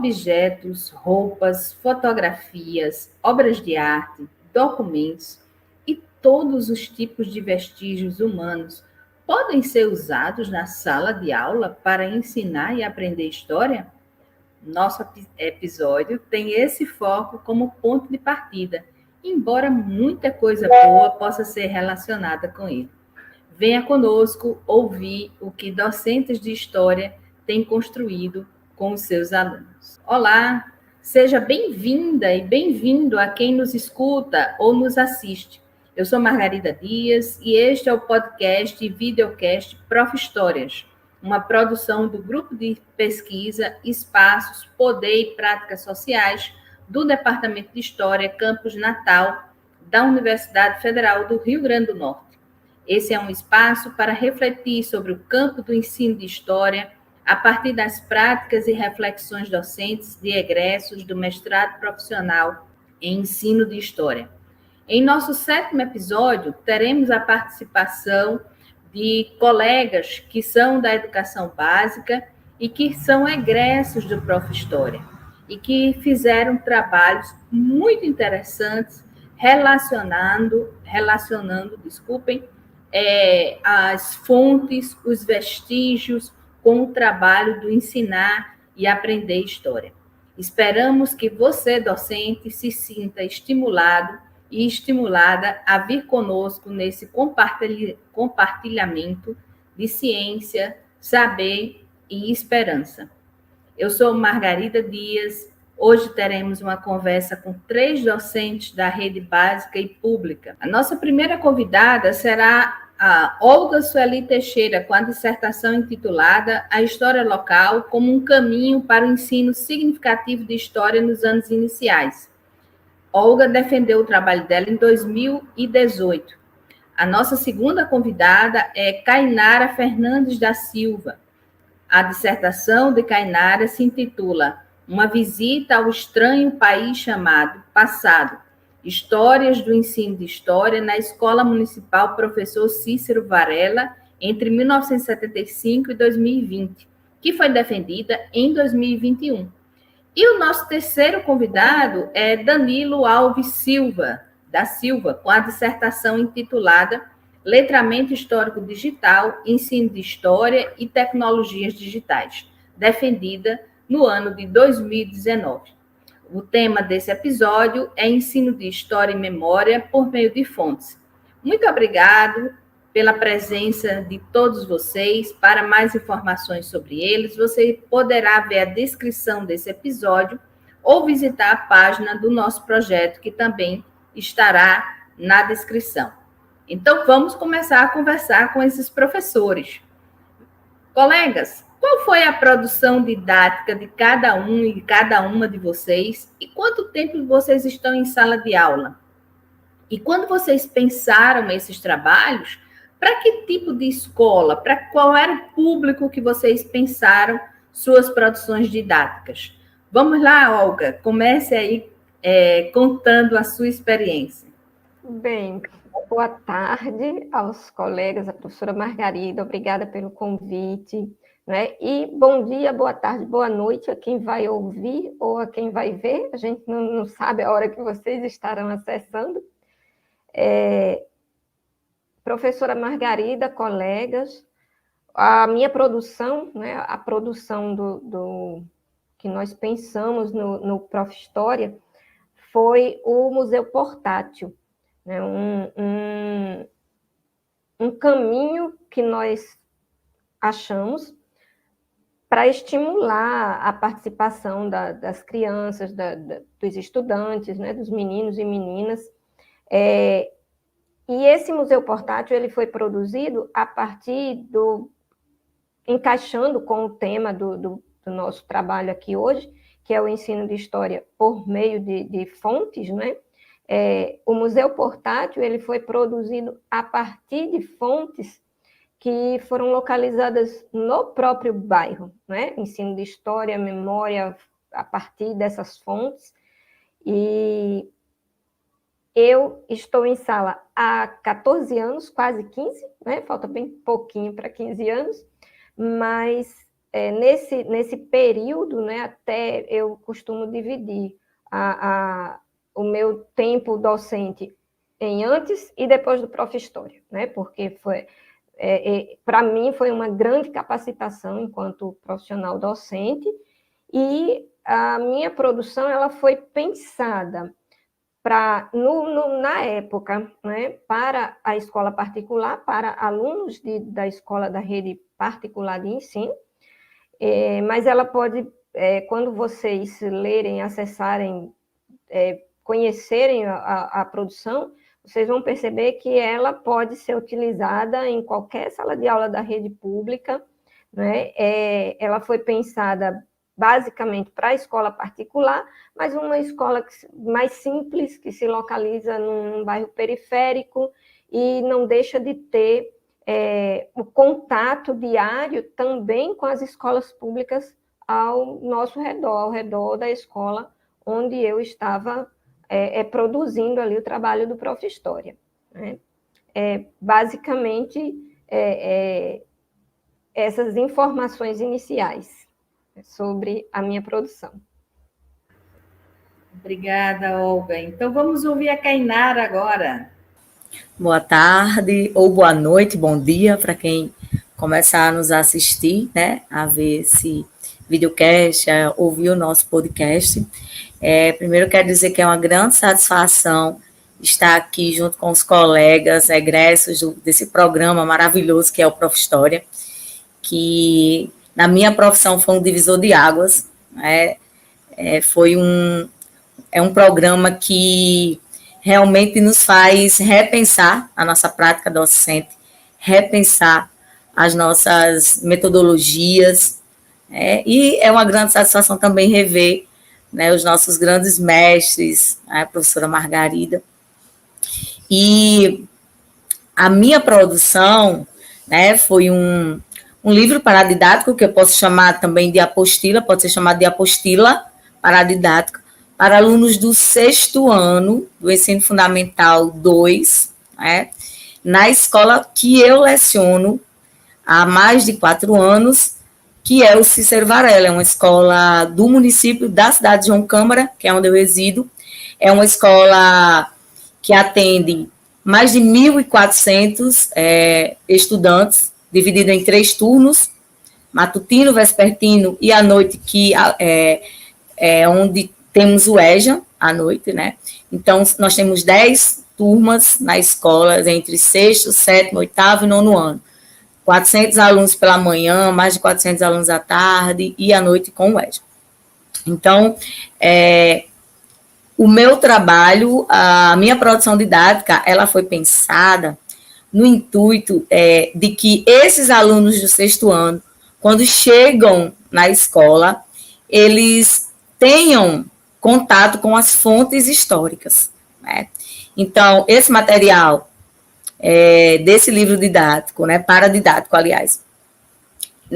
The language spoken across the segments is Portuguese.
objetos, roupas, fotografias, obras de arte, documentos e todos os tipos de vestígios humanos podem ser usados na sala de aula para ensinar e aprender história? Nosso episódio tem esse foco como ponto de partida, embora muita coisa boa possa ser relacionada com ele. Venha conosco ouvir o que docentes de história têm construído com os seus alunos. Olá, seja bem-vinda e bem-vindo a quem nos escuta ou nos assiste. Eu sou Margarida Dias e este é o podcast e videocast Prof. Histórias, uma produção do Grupo de Pesquisa Espaços, Poder e Práticas Sociais do Departamento de História, Campus Natal, da Universidade Federal do Rio Grande do Norte. Esse é um espaço para refletir sobre o campo do ensino de história a partir das práticas e reflexões docentes de egressos do mestrado profissional em ensino de história. Em nosso 7º episódio, teremos a participação de colegas que são da educação básica e que são egressos do Prof. História e que fizeram trabalhos muito interessantes relacionando, as fontes, os vestígios com o trabalho do ensinar e aprender história. Esperamos que você, docente, se sinta estimulado e estimulada a vir conosco nesse compartilhamento de ciência, saber e esperança. Eu sou Margarida Dias. Hoje teremos uma conversa com 3 docentes da rede básica e pública. A nossa primeira convidada será a Olga Sueli Teixeira, com a dissertação intitulada A História Local como um caminho para o ensino significativo de história nos anos iniciais. Olga defendeu o trabalho dela em 2018. A nossa segunda convidada é Cainara Fernandes da Silva. A dissertação de Cainara se intitula Uma visita ao estranho país chamado Passado, Histórias do ensino de história na Escola Municipal Professor Cícero Varela, entre 1975 e 2020, que foi defendida em 2021. E o nosso terceiro convidado é Danilo Alves Silva, da Silva, com a dissertação intitulada Letramento Histórico Digital, Ensino de História e Tecnologias Digitais, defendida no ano de 2019. O tema desse episódio é Ensino de História e Memória por meio de fontes. Muito obrigado pela presença de todos vocês. Para mais informações sobre eles, você poderá ver a descrição desse episódio ou visitar a página do nosso projeto, que também estará na descrição. Então, vamos começar a conversar com esses professores. Colegas, qual foi a produção didática de cada um e cada uma de vocês? E quanto tempo vocês estão em sala de aula? E quando vocês pensaram esses trabalhos, para que tipo de escola, para qual era o público que vocês pensaram suas produções didáticas? Vamos lá, Olga, comece aí contando a sua experiência. Bem, boa tarde aos colegas, a professora Margarida, obrigada pelo convite, né? E bom dia, boa tarde, boa noite a quem vai ouvir ou a quem vai ver, a gente não sabe a hora que vocês estarão acessando. Professora Margarida, colegas, a minha produção, né, a produção do que nós pensamos no Prof. História foi o Museu Portátil, né, um caminho que nós achamos para estimular a participação das crianças, dos estudantes, né, dos meninos e meninas. E esse museu portátil ele foi produzido a partir encaixando com o tema do nosso trabalho aqui hoje, que é o ensino de história por meio de fontes, né? O museu portátil ele foi produzido a partir de fontes que foram localizadas no próprio bairro, né? Ensino de história, memória, a partir dessas fontes. E eu estou em sala há 14 anos, quase 15, né? Falta bem pouquinho para 15 anos, mas nesse período, né, até eu costumo dividir o meu tempo docente em antes e depois do Prof. História, né, porque para mim foi uma grande capacitação enquanto profissional docente, e a minha produção ela foi pensada na época, né, para a escola particular, para alunos da escola da rede particular de ensino, mas ela pode, quando vocês lerem, acessarem, conhecerem a produção, vocês vão perceber que ela pode ser utilizada em qualquer sala de aula da rede pública, né? Ela foi pensada basicamente para a escola particular, mas uma escola mais simples, que se localiza num bairro periférico e não deixa de ter o contato diário também com as escolas públicas ao nosso redor, ao redor da escola onde eu estava produzindo ali o trabalho do Prof. História, né? Basicamente, essas informações iniciais sobre a minha produção. Obrigada, Olga. Então, vamos ouvir a Kainara agora. Boa tarde, ou boa noite, bom dia para quem começar a nos assistir, né, a ver esse videocast, a ouvir o nosso podcast. Primeiro, quero dizer que é uma grande satisfação estar aqui junto com os colegas egressos desse programa maravilhoso que é o Prof. História, que na minha profissão foi um divisor de águas, né? É um programa que realmente nos faz repensar a nossa prática docente, repensar as nossas metodologias, e é uma grande satisfação também rever, né, os nossos grandes mestres, a professora Margarida. E a minha produção, né, foi um livro paradidático, que eu posso chamar também de apostila, pode ser chamado de apostila paradidática, para alunos do 6º ano do Ensino Fundamental 2, né, na escola que eu leciono há mais de 4 anos, que é o Cícero Varela, é uma escola do município da cidade de João Câmara, que é onde eu resido. É uma escola que atende mais de 1.400 estudantes, dividido em 3 turnos, matutino, vespertino e à noite, que é onde temos o EJA à noite, né? Então, nós temos 10 turmas na escola, entre 6º, 7º, 8º e 9º ano. 400 alunos pela manhã, mais de 400 alunos à tarde e à noite com o EJA. Então, o meu trabalho, a minha produção didática, ela foi pensada no intuito de que esses alunos do 6º ano, quando chegam na escola, eles tenham contato com as fontes históricas, né? Então, esse material desse livro didático, né, paradidático, aliás,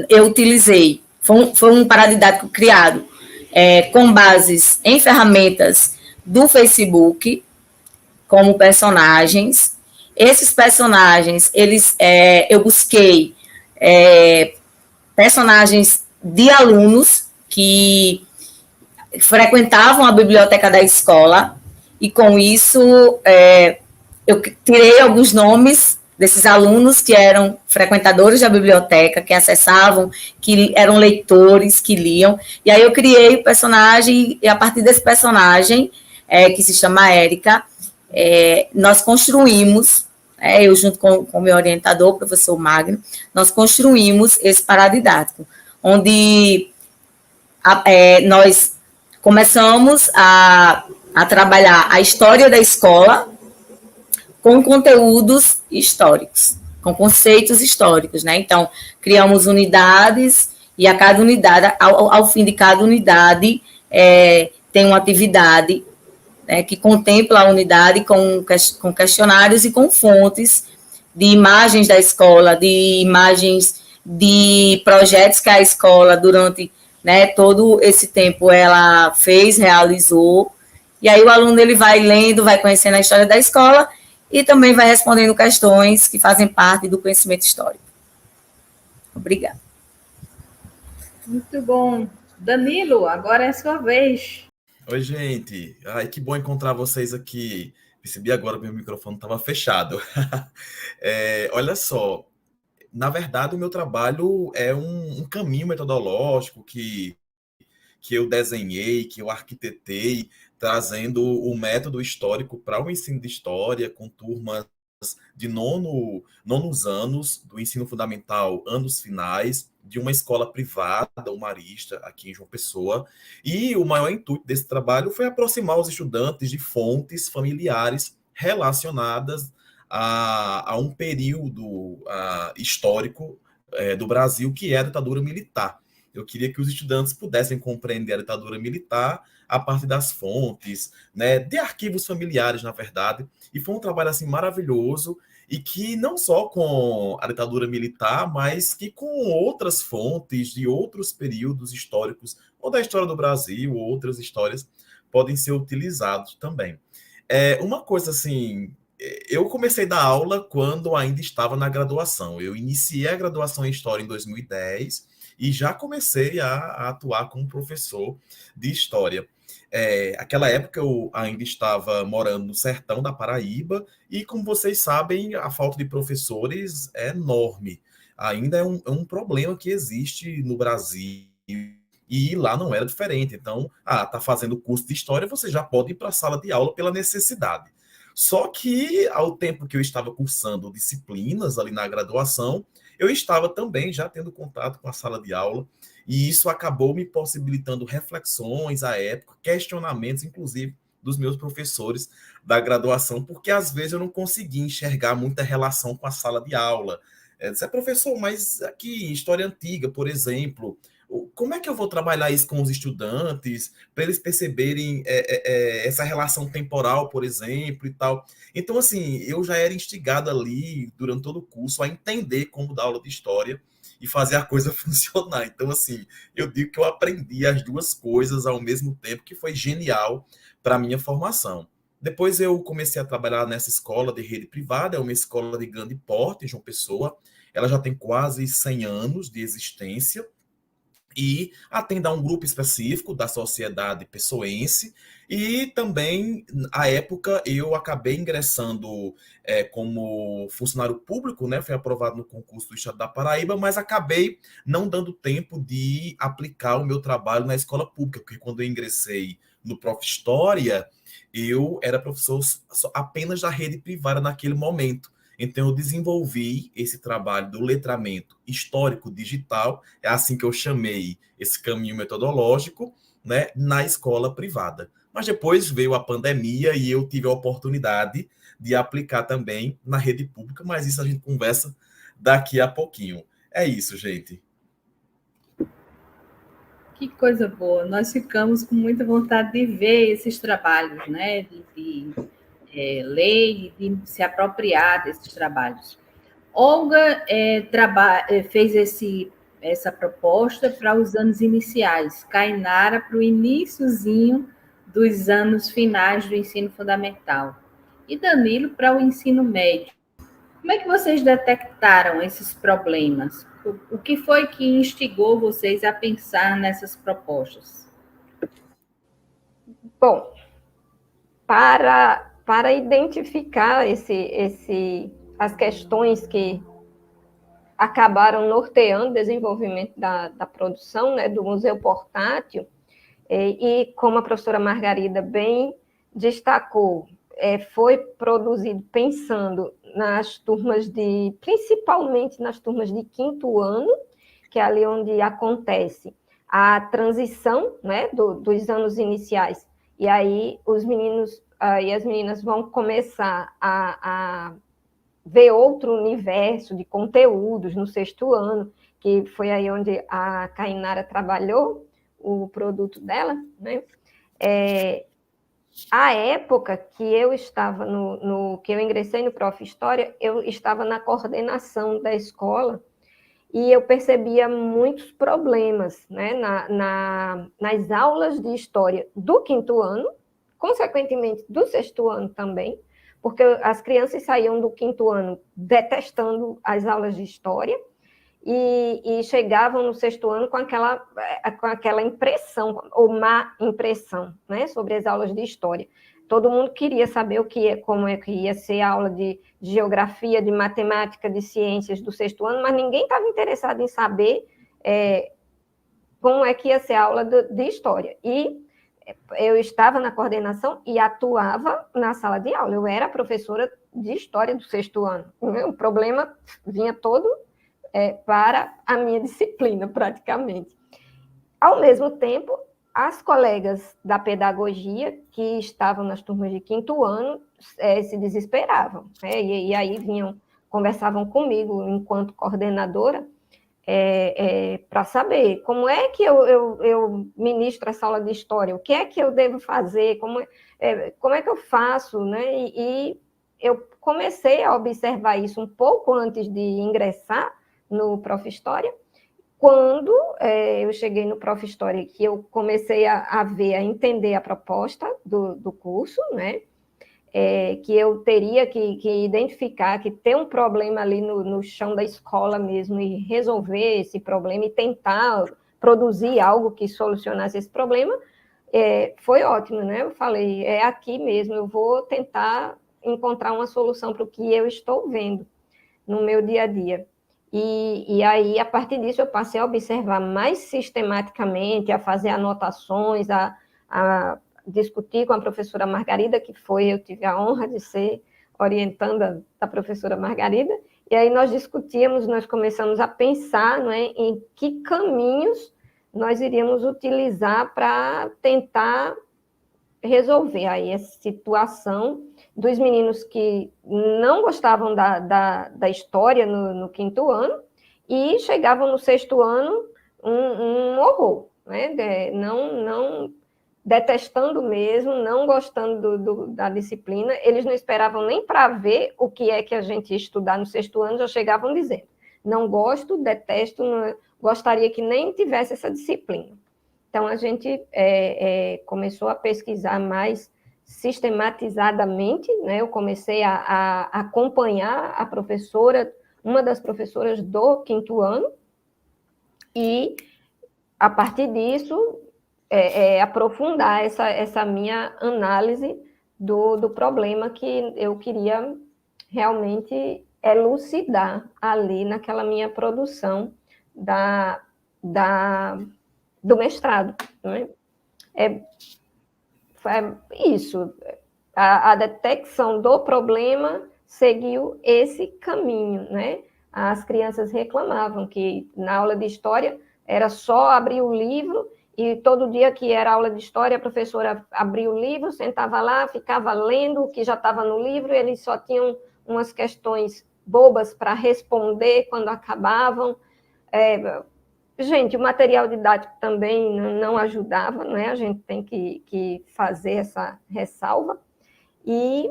eu utilizei, foi um paradidático criado com bases em ferramentas do Facebook, como personagens. Esses personagens, eu busquei personagens de alunos que frequentavam a biblioteca da escola, e com isso eu tirei alguns nomes desses alunos que eram frequentadores da biblioteca, que acessavam, que eram leitores, que liam, e aí eu criei o personagem, e a partir desse personagem, que se chama Érica, nós construímos, eu junto com o meu orientador, o professor Magno, nós construímos esse paradidático, onde nós começamos a trabalhar a história da escola com conteúdos históricos, com conceitos históricos, né? Então, criamos unidades, e a cada unidade, ao fim de cada unidade, tem uma atividade, né, que contempla a unidade com questionários e com fontes de imagens da escola, de imagens de projetos que a escola, durante, né, todo esse tempo, ela fez, realizou, e aí o aluno ele vai lendo, vai conhecendo a história da escola, e também vai respondendo questões que fazem parte do conhecimento histórico. Obrigada. Muito bom. Danilo, agora é a sua vez. Oi, gente. Ai, que bom encontrar vocês aqui. Percebi agora que meu microfone estava fechado. Olha só, na verdade, o meu trabalho é um caminho metodológico que eu desenhei, que eu arquitetei, trazendo o método histórico para o ensino de história, com turmas de nonos anos, do ensino fundamental, anos finais, de uma escola privada, o Marista, aqui em João Pessoa. E o maior intuito desse trabalho foi aproximar os estudantes de fontes familiares relacionadas a um período histórico do Brasil, que é a ditadura militar. Eu queria que os estudantes pudessem compreender a ditadura militar a partir das fontes, né, de arquivos familiares, na verdade. E foi um trabalho assim maravilhoso e que não só com a ditadura militar, mas que com outras fontes de outros períodos históricos, ou da história do Brasil, ou outras histórias, podem ser utilizados também. Uma coisa assim, eu comecei a dar aula quando ainda estava na graduação. Eu iniciei a graduação em História em 2010 e já comecei a atuar como professor de História. Aquela época eu ainda estava morando no sertão da Paraíba e, como vocês sabem, a falta de professores é enorme. Ainda é um problema que existe no Brasil e lá não era diferente. Então, tá fazendo curso de História, você já pode ir para a sala de aula pela necessidade. Só que, ao tempo que eu estava cursando disciplinas ali na graduação, eu estava também já tendo contato com a sala de aula, e isso acabou me possibilitando reflexões à época, questionamentos, inclusive, dos meus professores da graduação, porque às vezes eu não conseguia enxergar muita relação com a sala de aula. Disse, professor, mas aqui, história antiga, por exemplo, como é que eu vou trabalhar isso com os estudantes, para eles perceberem essa relação temporal, por exemplo, e tal? Então, assim, eu já era instigado ali, durante todo o curso, a entender como dar aula de história e fazer a coisa funcionar. Então, assim, eu digo que eu aprendi as duas coisas ao mesmo tempo, que foi genial para a minha formação. Depois eu comecei a trabalhar nessa escola de rede privada, é uma escola de grande porte, em João Pessoa. Ela já tem quase 100 anos de existência, e atende a um grupo específico da sociedade pessoense, e também, à época, eu acabei ingressando como funcionário público, né? Fui aprovado no concurso do Estado da Paraíba, mas acabei não dando tempo de aplicar o meu trabalho na escola pública, porque quando eu ingressei no Prof. História, eu era professor apenas da rede privada naquele momento. Então, eu desenvolvi esse trabalho do letramento histórico digital, é assim que eu chamei esse caminho metodológico, né, na escola privada. Mas depois veio a pandemia e eu tive a oportunidade de aplicar também na rede pública, mas isso a gente conversa daqui a pouquinho. É isso, gente. Que coisa boa. Nós ficamos com muita vontade de ver esses trabalhos, né? De ler e de se apropriar desses trabalhos. Olga fez essa proposta para os anos iniciais, Kainara para o iniciozinho dos anos finais do ensino fundamental e Danilo para o ensino médio. Como é que vocês detectaram esses problemas? O que foi que instigou vocês a pensar nessas propostas? Bom, para identificar as questões que acabaram norteando o desenvolvimento da produção, né, do Museu Portátil, e como a professora Margarida bem destacou, foi produzido pensando nas turmas principalmente nas turmas de quinto ano, que é ali onde acontece a transição, né, dos anos iniciais, e aí os meninos e as meninas vão começar a ver outro universo de conteúdos no sexto ano, que foi aí onde a Kainara trabalhou o produto dela, né? A época que eu estava que eu ingressei no Prof. História, eu estava na coordenação da escola e eu percebia muitos problemas, né, nas aulas de história do quinto ano, consequentemente do sexto ano também, porque as crianças saíam do quinto ano detestando as aulas de história, e chegavam no 6º ano com aquela impressão, ou má impressão, né, sobre as aulas de história. Todo mundo queria saber como é que ia ser a aula de geografia, de matemática, de ciências do 6º ano, mas ninguém estava interessado em saber como é que ia ser a aula de história. E eu estava na coordenação e atuava na sala de aula. Eu era professora de história do 6º ano. O problema vinha todo para a minha disciplina, praticamente. Ao mesmo tempo, as colegas da pedagogia que estavam nas turmas de 5º ano se desesperavam, né? E aí conversavam comigo enquanto coordenadora para saber como é que eu ministro essa aula de história, o que é que eu devo fazer, como é que eu faço, né? E eu comecei a observar isso um pouco antes de ingressar no Prof. História. Quando eu cheguei no Prof. História, que eu comecei a entender a proposta do curso, né? Que eu teria que identificar, que ter um problema ali no chão da escola mesmo e resolver esse problema e tentar produzir algo que solucionasse esse problema, foi ótimo, né? Eu falei, é aqui mesmo, eu vou tentar encontrar uma solução para o que eu estou vendo no meu dia a dia. E aí, a partir disso, eu passei a observar mais sistematicamente, a fazer anotações, a discutir com a professora Margarida, eu tive a honra de ser orientanda da professora Margarida, e aí nós discutíamos, nós começamos a pensar, não é, em que caminhos nós iríamos utilizar para tentar resolver aí essa situação dos meninos que não gostavam da história no 5º ano e chegavam no 6º ano um horror, né? Não detestando mesmo, não gostando da disciplina. Eles não esperavam nem para ver o que é que a gente ia estudar no 6º ano, já chegavam dizendo, não gosto, detesto, gostaria que nem tivesse essa disciplina. Então, a gente começou a pesquisar mais sistematizadamente, né? Eu comecei a acompanhar a professora, uma das professoras do 5º ano, e, a partir disso, aprofundar essa minha análise do problema que eu queria realmente elucidar ali naquela minha produção do mestrado, né? Isso, a detecção do problema seguiu esse caminho, né? As crianças reclamavam que na aula de história era só abrir o livro e todo dia que era aula de história a professora abria o livro, sentava lá, ficava lendo o que já estava no livro, e eles só tinham umas questões bobas para responder quando acabavam. Gente, o material didático também não ajudava, né? A gente tem que fazer essa ressalva. E,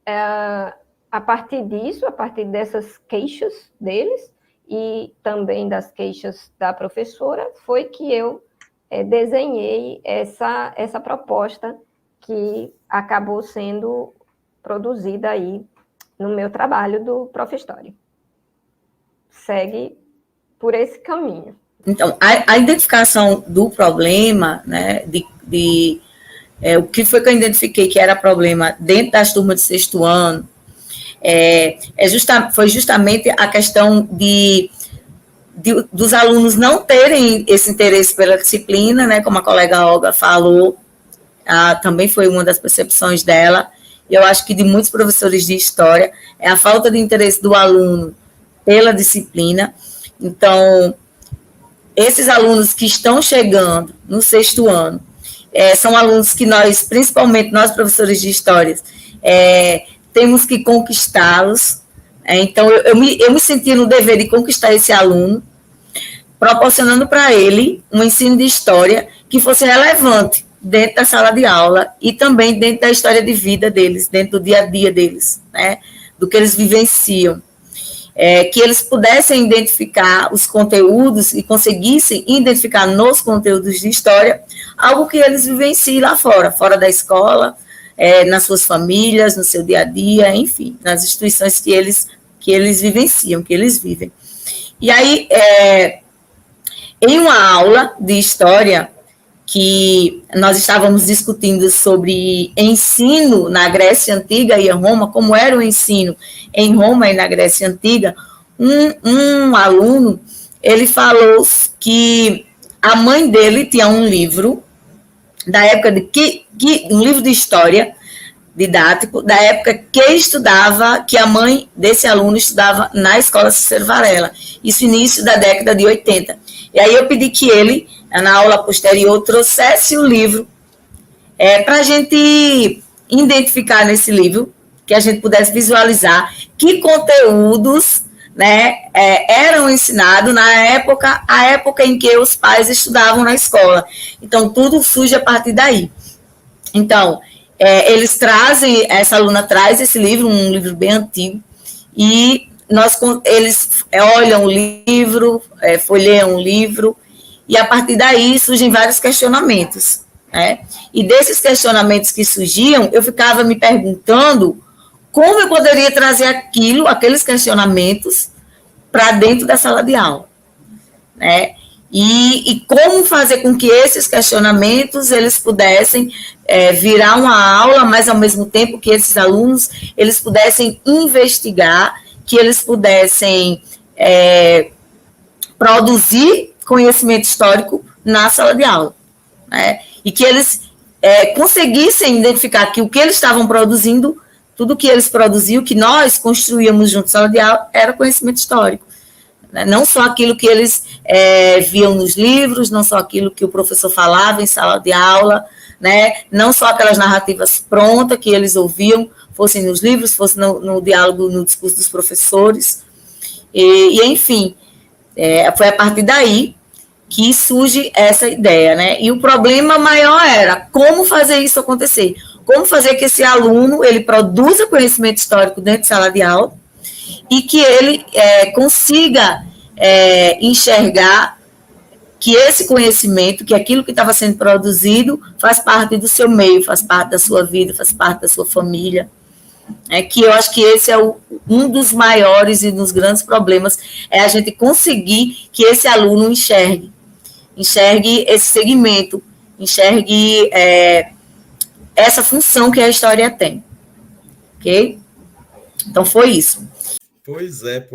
a partir disso, a partir dessas queixas deles, e também das queixas da professora, foi que eu desenhei essa proposta que acabou sendo produzida aí no meu trabalho do Prof. História. Segue por esse caminho. Então, a identificação do problema, né, o que foi que eu identifiquei que era problema dentro das turmas de 6º ano, foi justamente a questão dos alunos não terem esse interesse pela disciplina, né, como a colega Olga falou, também foi uma das percepções dela, e eu acho que de muitos professores de história, é a falta de interesse do aluno pela disciplina. Então, esses alunos que estão chegando no 6º ano, são alunos que nós, principalmente nós professores de história, temos que conquistá-los. Então, eu me senti no dever de conquistar esse aluno, proporcionando para ele um ensino de história que fosse relevante dentro da sala de aula e também dentro da história de vida deles, dentro do dia a dia deles, né, do que eles vivenciam. Que eles pudessem identificar os conteúdos e conseguissem identificar nos conteúdos de história algo que eles vivenciem lá fora da escola, nas suas famílias, no seu dia a dia, enfim, nas instituições que eles vivenciam, que eles vivem. E aí, em uma aula de história, que nós estávamos discutindo sobre ensino na Grécia Antiga e em Roma, como era o ensino em Roma e na Grécia Antiga, um aluno, ele falou que a mãe dele tinha um livro, da época um livro de história, didático, da época que a mãe desse aluno estudava na Escola Cícero Varela, isso início da década de 80. E aí eu pedi que ele, na aula posterior, trouxesse o livro para a gente identificar nesse livro, que a gente pudesse visualizar que conteúdos, né, eram ensinados a época em que os pais estudavam na escola. Então, tudo surge a partir daí. Então, essa aluna traz esse livro, um livro bem antigo, e eles olham o livro, folheiam o livro, e a partir daí surgem vários questionamentos, né? E desses questionamentos que surgiam, eu ficava me perguntando como eu poderia trazer aqueles questionamentos para dentro da sala de aula, né? E como fazer com que esses questionamentos eles pudessem virar uma aula, mas ao mesmo tempo que esses alunos eles pudessem investigar, que eles pudessem produzir conhecimento histórico na sala de aula, né? E que eles conseguissem identificar que o que eles estavam produzindo, tudo que eles produziam, que nós construíamos junto à sala de aula, era conhecimento histórico. Não só aquilo que eles viam nos livros, não só aquilo que o professor falava em sala de aula, né? Não só aquelas narrativas prontas que eles ouviam, fossem nos livros, fossem no diálogo, no discurso dos professores. Enfim, foi a partir daí que surge essa ideia, né? E o problema maior era como fazer isso acontecer, como fazer que esse aluno ele produza conhecimento histórico dentro de sala de aula, e que ele consiga enxergar que esse conhecimento, que aquilo que estava sendo produzido faz parte do seu meio, faz parte da sua vida, faz parte da sua família. Que eu acho que esse é um dos maiores e dos grandes problemas, é a gente conseguir que esse aluno enxergue esse segmento, enxergue essa função que a história tem. Ok? Então, foi isso. Pois é.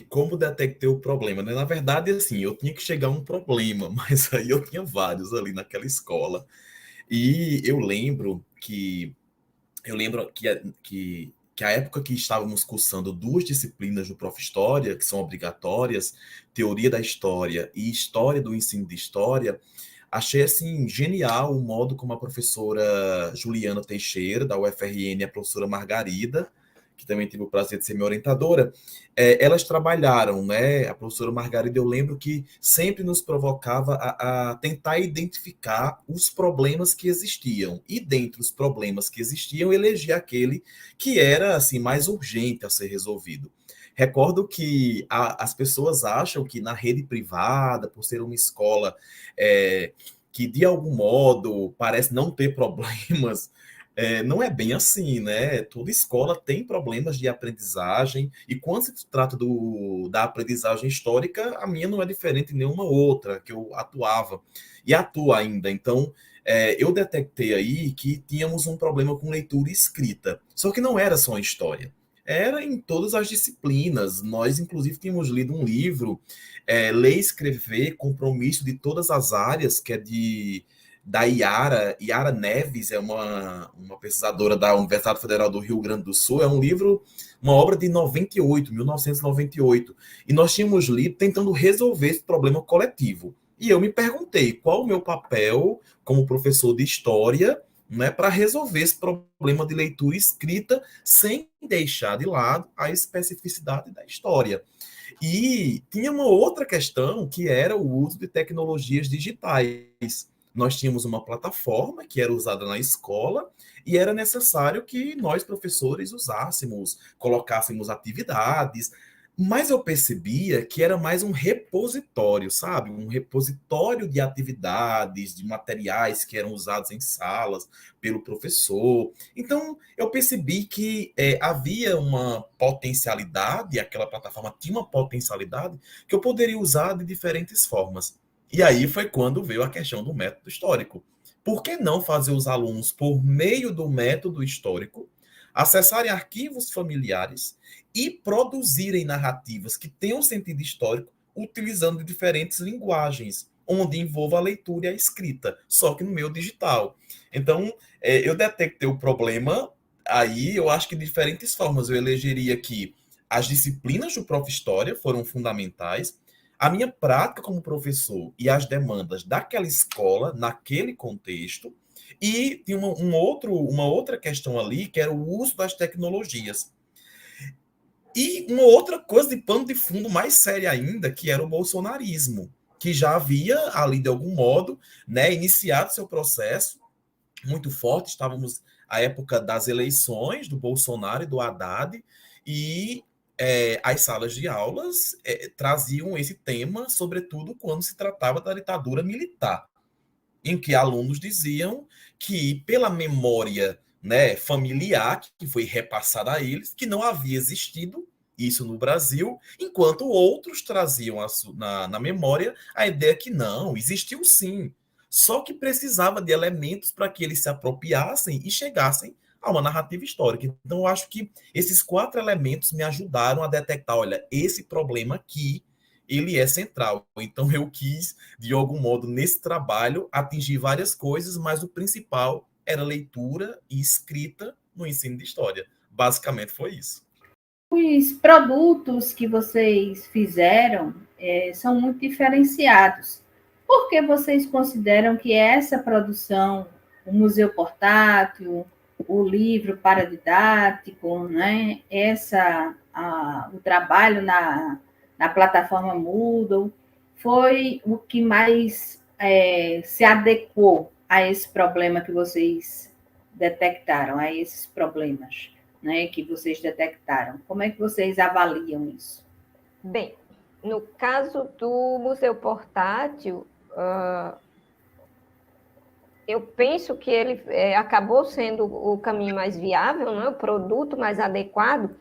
Como detectei o problema, né? Na verdade, assim, eu tinha que chegar a um problema, mas aí eu tinha vários ali naquela escola. E eu lembro que a época que estávamos cursando 2 disciplinas do Prof. História, que são obrigatórias, Teoria da História e História do Ensino de História, achei, assim, genial o modo como a professora Juliana Teixeira, da UFRN, e a professora Margarida, que também tive o prazer de ser minha orientadora, elas trabalharam, né? A professora Margarida, eu lembro que sempre nos provocava a tentar identificar os problemas que existiam. E dentre os problemas que existiam, eleger aquele que era, assim, mais urgente a ser resolvido. Recordo que as pessoas acham que na rede privada, por ser uma escola que, de algum modo, parece não ter problemas, não é bem assim, né? Toda escola tem problemas de aprendizagem, e quando se trata da aprendizagem histórica, a minha não é diferente de nenhuma outra que eu atuava e atuo ainda. Então, eu detectei aí que tínhamos um problema com leitura e escrita. Só que não era só em história, era em todas as disciplinas. Nós, inclusive, tínhamos lido um livro, Ler e Escrever, Compromisso de Todas as Áreas, que é da Yara Neves, é uma pesquisadora da Universidade Federal do Rio Grande do Sul. É um livro, uma obra de 1998. E nós tínhamos lido tentando resolver esse problema coletivo. E eu me perguntei qual o meu papel como professor de história, né, para resolver esse problema de leitura e escrita sem deixar de lado a especificidade da história. E tinha uma outra questão, que era o uso de tecnologias digitais. Nós tínhamos uma plataforma que era usada na escola e era necessário que nós, professores, usássemos, colocássemos atividades. Mas eu percebia que era mais um repositório, sabe? Um repositório de atividades, de materiais que eram usados em salas pelo professor. Então, eu percebi que havia uma potencialidade, aquela plataforma tinha uma potencialidade que eu poderia usar de diferentes formas. E aí foi quando veio a questão do método histórico. Por que não fazer os alunos, por meio do método histórico, acessarem arquivos familiares e produzirem narrativas que tenham sentido histórico utilizando diferentes linguagens, onde envolva a leitura e a escrita, só que no meio digital. Então, eu detectei o problema, aí eu acho que de diferentes formas. Eu elegeria que as disciplinas do Prof. História foram fundamentais, a minha prática como professor e as demandas daquela escola, naquele contexto, e tinha uma outra questão ali, que era o uso das tecnologias. E uma outra coisa de pano de fundo mais séria ainda, que era o bolsonarismo, que já havia ali, de algum modo, né, iniciado seu processo muito forte. Estávamos à época das eleições do Bolsonaro e do Haddad, e as salas de aulas traziam esse tema, sobretudo quando se tratava da ditadura militar, em que alunos diziam que, pela memória, né, familiar que foi repassada a eles, que não havia existido isso no Brasil, enquanto outros traziam na memória a ideia que não, existiu sim, só que precisava de elementos para que eles se apropriassem e chegassem a uma narrativa histórica. Então, eu acho que esses 4 elementos me ajudaram a detectar, olha, esse problema aqui, ele é central. Então, eu quis, de algum modo, nesse trabalho, atingir várias coisas, mas o principal era leitura e escrita no ensino de história. Basicamente foi isso. Os produtos que vocês fizeram são muito diferenciados. Por que vocês consideram que essa produção, o museu portátil, o livro paradidático, né, o trabalho na plataforma Moodle, foi o que mais se adequou a esse problema que vocês detectaram, a esses problemas, né, que vocês detectaram? Como é que vocês avaliam isso? Bem, no caso do museu portátil, eu penso que ele acabou sendo o caminho mais viável, né, o produto mais adequado,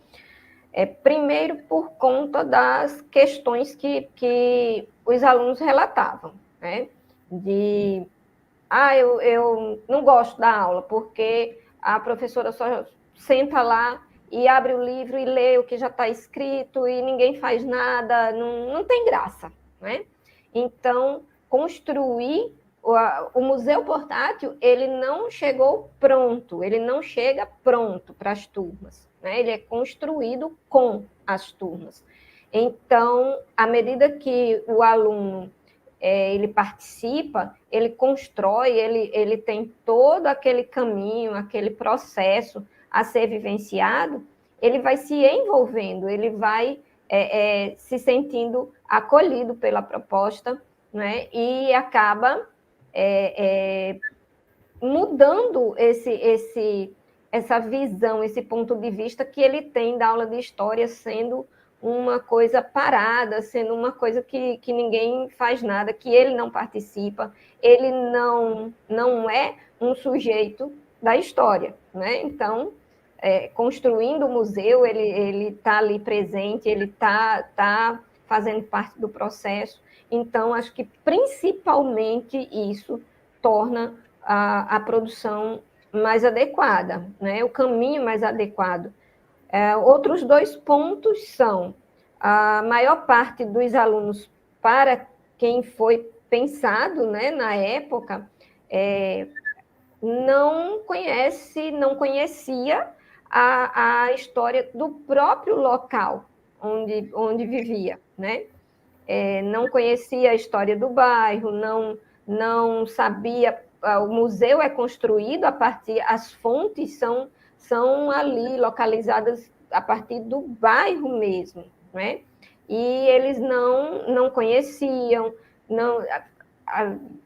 primeiro por conta das questões que os alunos relatavam, né, eu não gosto da aula, porque a professora só senta lá e abre o livro e lê o que já está escrito e ninguém faz nada, não tem graça, né? Então, construir o museu portátil, ele não chegou pronto, ele não chega pronto para as turmas, né? Ele é construído com as turmas. Então, à medida que o aluno ele participa, ele constrói, ele tem todo aquele caminho, aquele processo a ser vivenciado, ele vai se envolvendo, ele vai se sentindo acolhido pela proposta, né? E acaba mudando essa visão, esse ponto de vista que ele tem da aula de história, sendo uma coisa parada, sendo uma coisa que ninguém faz nada, que ele não participa, ele não é um sujeito da história, né? Então, construindo o museu, ele está ali presente, ele tá fazendo parte do processo. Então, acho que principalmente isso torna a produção mais adequada, né? O caminho mais adequado. Outros 2 pontos são a maior parte dos alunos, para quem foi pensado, né, na época, não conhecia a história do próprio local onde vivia, né? Não conhecia a história do bairro, não sabia. O museu é construído a partir, as fontes são ali localizadas a partir do bairro mesmo, né? E eles não conheciam,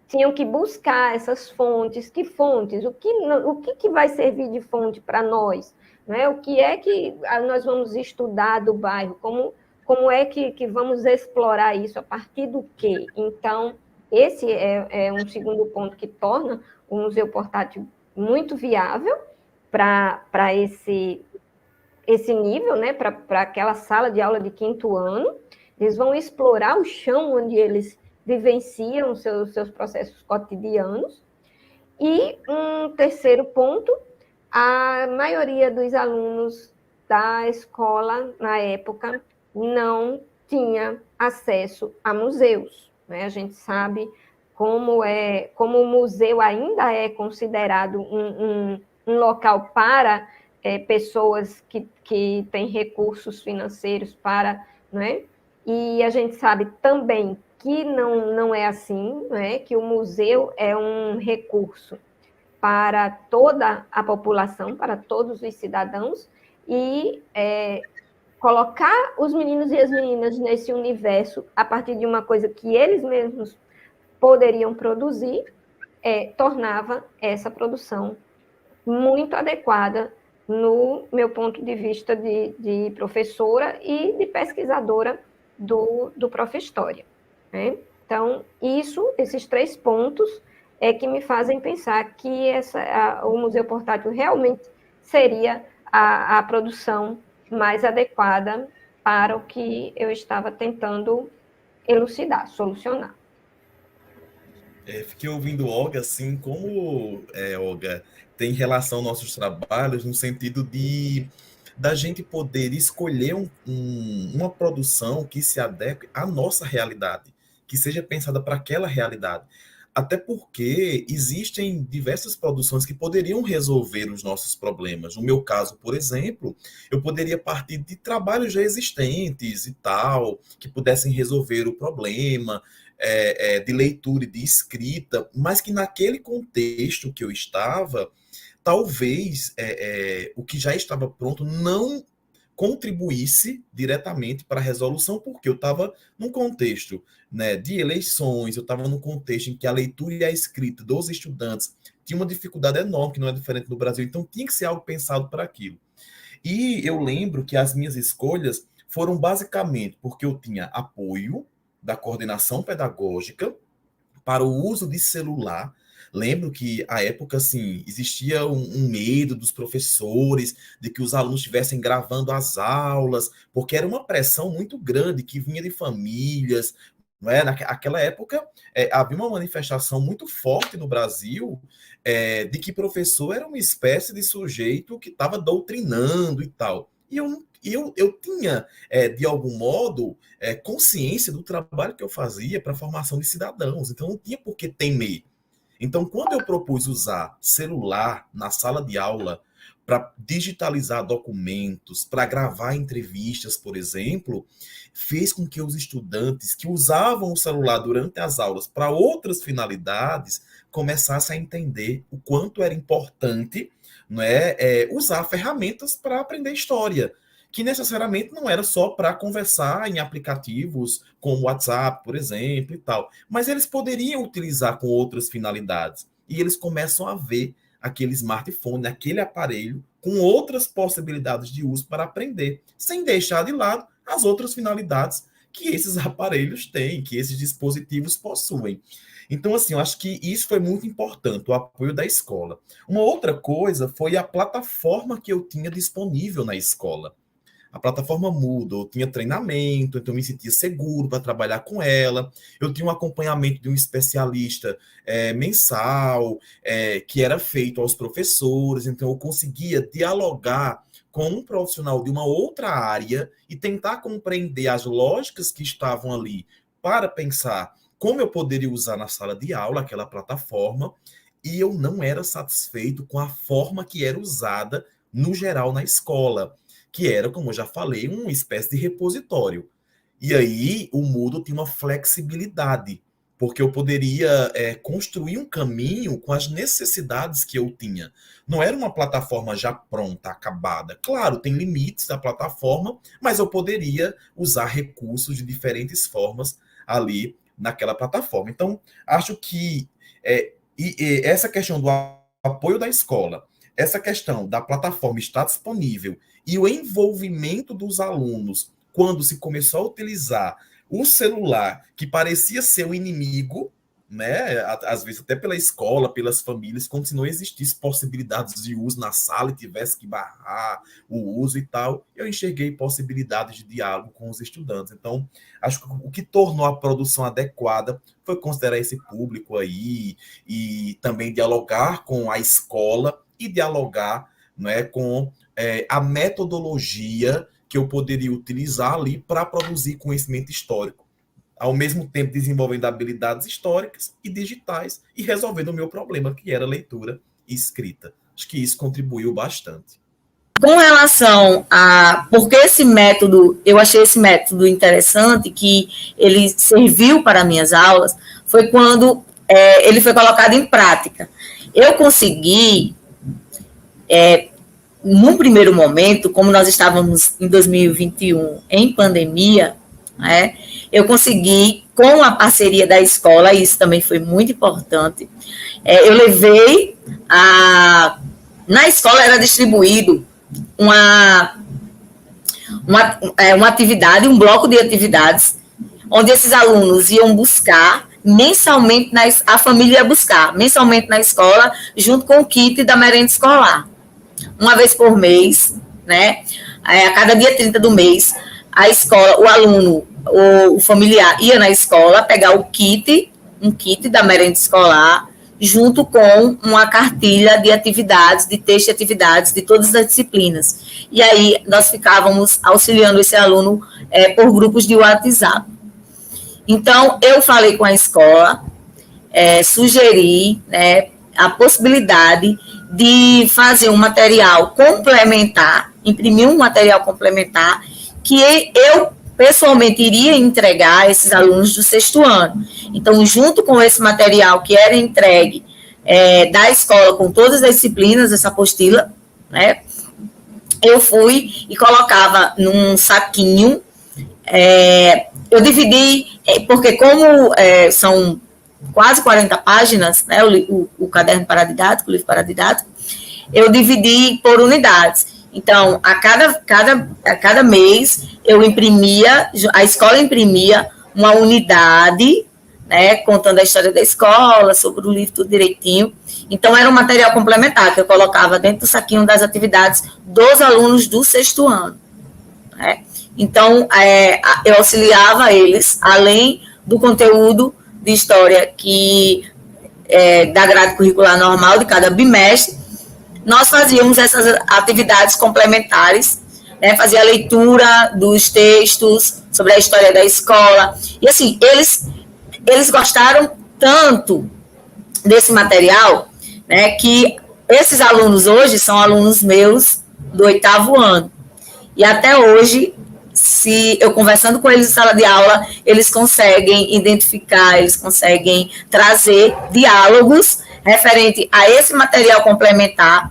tinham que buscar essas fontes. Que fontes? O que vai servir de fonte para nós? Né? O que é que nós vamos estudar do bairro? Como como é que vamos explorar isso? A partir do quê? Então, esse é um segundo ponto que torna o museu portátil muito viável para esse nível, né? Para aquela sala de aula de 5º ano. Eles vão explorar o chão onde eles vivenciam seus processos cotidianos. E um terceiro ponto, a maioria dos alunos da escola, na época, não tinha acesso a museus, né? A gente sabe como o museu ainda é considerado um local para pessoas que têm recursos financeiros para, né? E a gente sabe também que não é assim, né? Que o museu é um recurso para toda a população, para todos os cidadãos, e colocar os meninos e as meninas nesse universo a partir de uma coisa que eles mesmos poderiam produzir, tornava essa produção muito adequada no meu ponto de vista de professora e de pesquisadora do Prof. História, né? Então, esses 3 pontos é que me fazem pensar que o Museu Portátil realmente seria a produção mais adequada para o que eu estava tentando elucidar, solucionar. Fiquei ouvindo Olga, assim, como, Olga, tem relação aos nossos trabalhos no sentido da gente poder escolher uma produção que se adeque à nossa realidade, que seja pensada para aquela realidade. Até porque existem diversas produções que poderiam resolver os nossos problemas. No meu caso, por exemplo, eu poderia partir de trabalhos já existentes e tal, que pudessem resolver o problema, de leitura e de escrita, mas que naquele contexto que eu estava, talvez o que já estava pronto não contribuísse diretamente para a resolução, porque eu estava num contexto, né, de eleições, eu estava num contexto em que a leitura e a escrita dos estudantes tinha uma dificuldade enorme, que não é diferente do Brasil, então tinha que ser algo pensado para aquilo. E eu lembro que as minhas escolhas foram basicamente porque eu tinha apoio da coordenação pedagógica para o uso de celular. Lembro que, à época, assim, existia um medo dos professores de que os alunos estivessem gravando as aulas, porque era uma pressão muito grande que vinha de famílias, não é? Naquela época, havia uma manifestação muito forte no Brasil de que professor era uma espécie de sujeito que estava doutrinando e tal. E eu tinha, de algum modo, consciência do trabalho que eu fazia para a formação de cidadãos, então não tinha por que temer. Então, quando eu propus usar celular na sala de aula para digitalizar documentos, para gravar entrevistas, por exemplo, fez com que os estudantes que usavam o celular durante as aulas para outras finalidades começassem a entender o quanto era importante, não é, usar ferramentas para aprender história, que necessariamente não era só para conversar em aplicativos como o WhatsApp, por exemplo, e tal, mas eles poderiam utilizar com outras finalidades. E eles começam a ver aquele smartphone, aquele aparelho, com outras possibilidades de uso para aprender, sem deixar de lado as outras finalidades que esses aparelhos têm, que esses dispositivos possuem. Então, assim, eu acho que isso foi muito importante, o apoio da escola. Uma outra coisa foi a plataforma que eu tinha disponível na escola. A plataforma Moodle, eu tinha treinamento, então eu me sentia seguro para trabalhar com ela. Eu tinha um acompanhamento de um especialista mensal, que era feito aos professores, então eu conseguia dialogar com um profissional de uma outra área e tentar compreender as lógicas que estavam ali para pensar como eu poderia usar na sala de aula aquela plataforma, e eu não era satisfeito com a forma que era usada no geral na escola, que era, como eu já falei, uma espécie de repositório. E aí o Moodle tinha uma flexibilidade, porque eu poderia construir um caminho com as necessidades que eu tinha. Não era uma plataforma já pronta, acabada. Claro, tem limites da plataforma, mas eu poderia usar recursos de diferentes formas ali naquela plataforma. Então, acho que essa questão do apoio da escola, essa questão da plataforma estar disponível e o envolvimento dos alunos quando se começou a utilizar o celular, que parecia ser o inimigo, né? Às vezes até pela escola, pelas famílias, como se não existisse possibilidades de uso na sala e tivesse que barrar o uso e tal, eu enxerguei possibilidades de diálogo com os estudantes. Então, acho que o que tornou a produção adequada foi considerar esse público aí e também dialogar com a escola e dialogar, né, com a metodologia que eu poderia utilizar ali para produzir conhecimento histórico, ao mesmo tempo desenvolvendo habilidades históricas e digitais e resolvendo o meu problema, que era leitura e escrita. Acho que isso contribuiu bastante. Com relação a... Porque esse método, eu achei esse método interessante, que ele serviu para minhas aulas, foi quando ele foi colocado em prática. Eu consegui, num primeiro momento, como nós estávamos em 2021 em pandemia, né, eu consegui, com a parceria da escola, isso também foi muito importante, eu levei na escola era distribuído uma atividade, um bloco de atividades, onde esses alunos iam buscar mensalmente, a família ia buscar mensalmente na escola, junto com o kit da merenda escolar. Uma vez por mês, né, a cada dia 30 do mês, a escola, o aluno, o familiar ia na escola pegar um kit da merenda escolar, junto com uma cartilha de atividades, de texto e atividades de todas as disciplinas. E aí nós ficávamos auxiliando esse aluno por grupos de WhatsApp. Então, eu falei com a escola, sugeri, né, a possibilidade de fazer um material complementar, imprimir um material complementar, que eu pessoalmente iria entregar a esses alunos do 6º ano. Então, junto com esse material que era entregue da escola com todas as disciplinas, essa apostila, né, eu fui e colocava num saquinho, eu dividi, porque como são quase 40 páginas, né, o caderno paradidático, o livro paradidático, eu dividi por unidades. Então, a cada mês, eu imprimia, a escola imprimia uma unidade, né, contando a história da escola, sobre o livro, tudo direitinho. Então, era um material complementar, que eu colocava dentro do saquinho das atividades dos alunos do 6º ano. Né? Então, eu auxiliava eles, além do conteúdo de história da grade curricular normal de cada bimestre, nós fazíamos essas atividades complementares, né, fazia a leitura dos textos sobre a história da escola, e assim, eles gostaram tanto desse material, né, que esses alunos hoje são alunos meus do 8º ano, e até hoje, se eu conversando com eles em sala de aula, eles conseguem identificar, eles conseguem trazer diálogos referente a esse material complementar